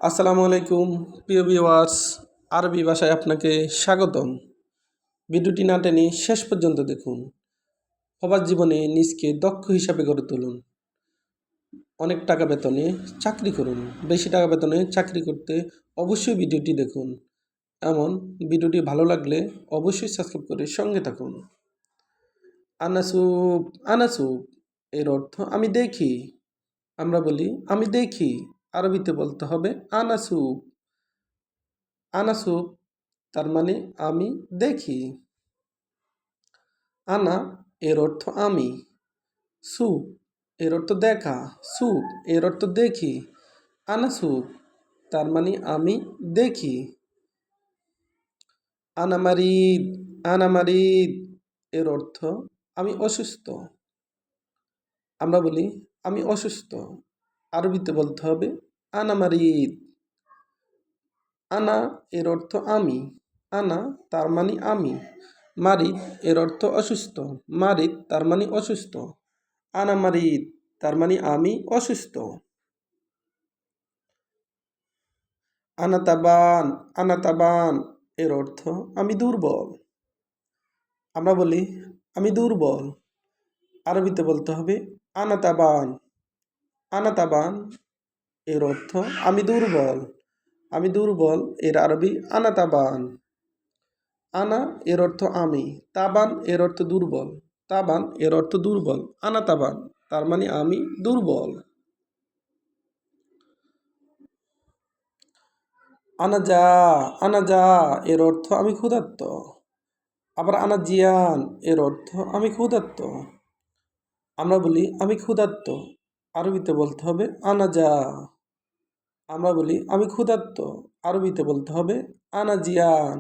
আসসালামু আলাইকুম প্রিয় ভিউয়ার্স, আরবি ভাষায় আপনাকে স্বাগতম। ভিডিওটি না টেনে শেষ পর্যন্ত দেখুন। সবার জীবনে নিজকে দক্ষ হিসাবে গড়ে তুলুন। অনেক টাকা বেতনে চাকরি করুন। বেশি টাকা বেতনে চাকরি করতে অবশ্যই ভিডিওটি দেখুন। এমন ভিডিওটি ভালো লাগলে অবশ্যই সাবস্ক্রাইব করে সঙ্গে থাকুন। আনাসুব আনাসুব এর অর্থ আমি দেখি। আমরা বলি আমি দেখি, আরবিতে বলতে হবে আনাসুব। আনাসুব তার মানে আমি দেখি। আনা এর অর্থ আমি। সুপ এর অর্থ দেখা। সুপ এর অর্থ দেখি। আনাসুপ তার মানে আমি দেখি। আনামারিদ আনামারিদ এর অর্থ আমি অসুস্থ। আমরা বলি আমি অসুস্থ, আরবিতে বলতে হবে আনামারিদ। আনা এর অর্থ আমি। আনা তার মানে আমি। মারিদ এর অর্থ অসুস্থ। মারিদ তার মানে অসুস্থ। আনা মারিদ তার মানে আমি অসুস্থ। আনাতাবান আনাতাবান এর অর্থ আমি দুর্বল। আমরা বলি আমি দুর্বল, আরবিতে বলতে হবে আনাতাবান। আনাতাবান এর অর্থ আমি দুর্বল। আমি দুর্বল এর আরবি আনাতাবান। আনা এর অর্থ আমি। তাবান এর অর্থ দুর্বল। তাবান এর অর্থ দুর্বল। আনাতাবান তার মানে আমি দুর্বল। আনাজা আনাজা এর অর্থ আমি ক্ষুধার্ত। আবার আনাজিয়ান এর অর্থ আমি ক্ষুধার্ত। আমরা বলি আমি ক্ষুধার্ত, আরবিতে বলতে হবে আনাজা। আমরা বলি আমি ক্ষুধার্ত, আরবিতে বলতে হবে আনাজিয়ান।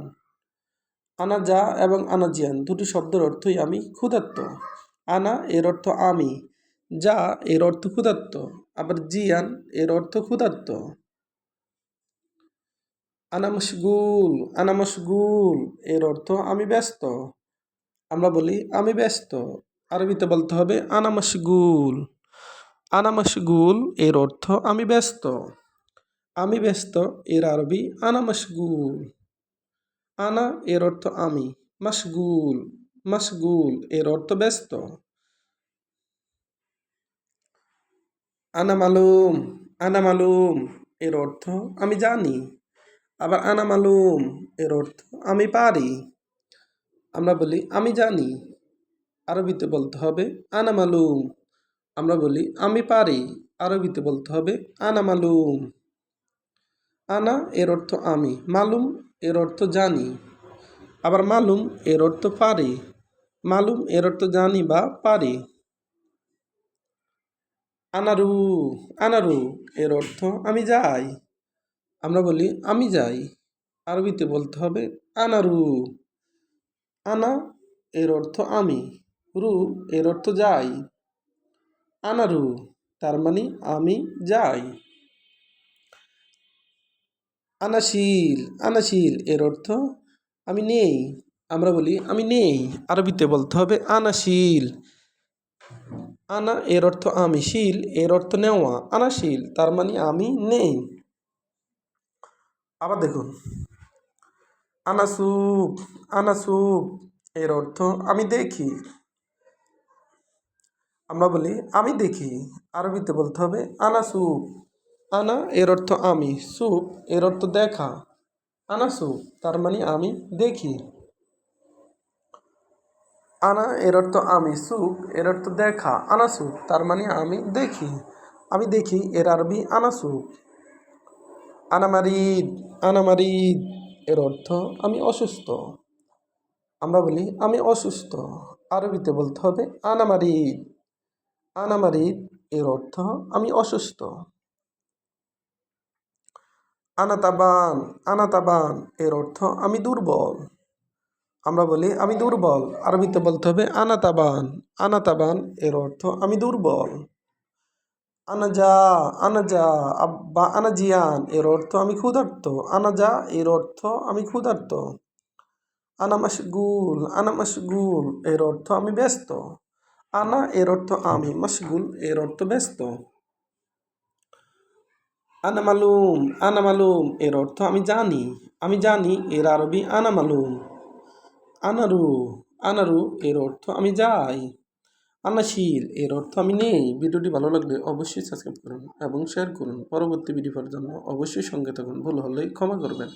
আনাজা এবং আনাজিয়ান দুটি শব্দের অর্থই আমি ক্ষুধার্ত। আনা এর অর্থ আমি। যা এর অর্থ ক্ষুধার্ত। আবার জিয়ান এর অর্থ ক্ষুধার্ত। আনা মশগুল এর অর্থ আমি ব্যস্ত। আমরা বলি আমি ব্যস্ত, আরবিতে বলতে হবে আনা মশগুল। আনা মশগুল এর অর্থ আমি ব্যস্ত। আমি ব্যস্ত এর আরবি আনা মশগুল। আনা এর অর্থ আমি। মশগুল মশগুল এর অর্থ ব্যস্ত। আনা মালুম এর অর্থ আমি জানি। আবার আনা মালুম এর অর্থ আমি পারি। আমরা বলি আমি জানি, আরবিতে বলতে হবে আনা মালুম। আমরা বলি আমি পারি, আরবিতে বলতে হবে আনা মালুম। আনা এর অর্থ আমি। মালুম এর অর্থ জানি। আবার মালুম এর অর্থ পারি। মালুম এর অর্থ জানি বা পারি। আনারু আনারু এর অর্থ আমি যাই। আমরা বলি আমি যাই, আরবিতে বলতে হবে আনারু। আনা এর অর্থ আমি। রু এর অর্থ যাই। আনারু তার মানে আমি যাই। আনাশিল আনাশিল এর অর্থ আমি নেই। আমরা বলি আমি নেই, আরবিতে বলতে হবে আনাশিল। আনা এর অর্থ আমি। শিল এর অর্থ নেওয়া। আনাশিল তার মানে আমি নেই। আবার দেখুন আনাসুব আনাসুব এর অর্থ আমি দেখি। আমরা বলি আমি দেখি, আরবিতে বলতে হবে আনাসুব। আনা এর অর্থ আমি। সুপ এর অর্থ দেখা। আনাসুব তার মানে আমি দেখি। আনা এর অর্থ আমি। সুপ এর অর্থ দেখা। আনাসুব তার মানে আমি দেখি। আমি দেখি এর আরবি আনাসুব। আনামারিদ আনামারিদ এর অর্থ আমি অসুস্থ। আমরা বলি আমি অসুস্থ, আরবিতে বলতে হবে আনামারিদ। আনামারিদ এর অর্থ আমি অসুস্থ। আনাতাবান আনাতাবান এর অর্থ আমি দুর্বল। আমরা বলি আমি দুর্বল, আরবিতে বলতে হবে আনাতাবান। আনাতাবান এর অর্থ আমি দুর্বল। আনাজা আনাজা বা আনাজিয়ান এর অর্থ আমি ক্ষুধার্ত। আনাজা এর অর্থ আমি ক্ষুধার্ত। আনা মশগুল এর অর্থ আমি ব্যস্ত। আনা এর অর্থ আমি। মশগুল এর অর্থ ব্যস্ত। আনা মালুম, আনা মালুম এর অর্থ আমি জানি। আমি জানি এর আরবি আনা মালুম। আনারু, আনারু এর অর্থ আমি যাই। আনাশিল এর অর্থ আমি নেই। ভিডিওটি ভালো লাগলে অবশ্যই সাবস্ক্রাইব করুন এবং শেয়ার করুন। পরবর্তী ভিডিও পাওয়ার জন্য অবশ্যই সঙ্গে থাকুন। ভুল হলে ক্ষমা করবেন।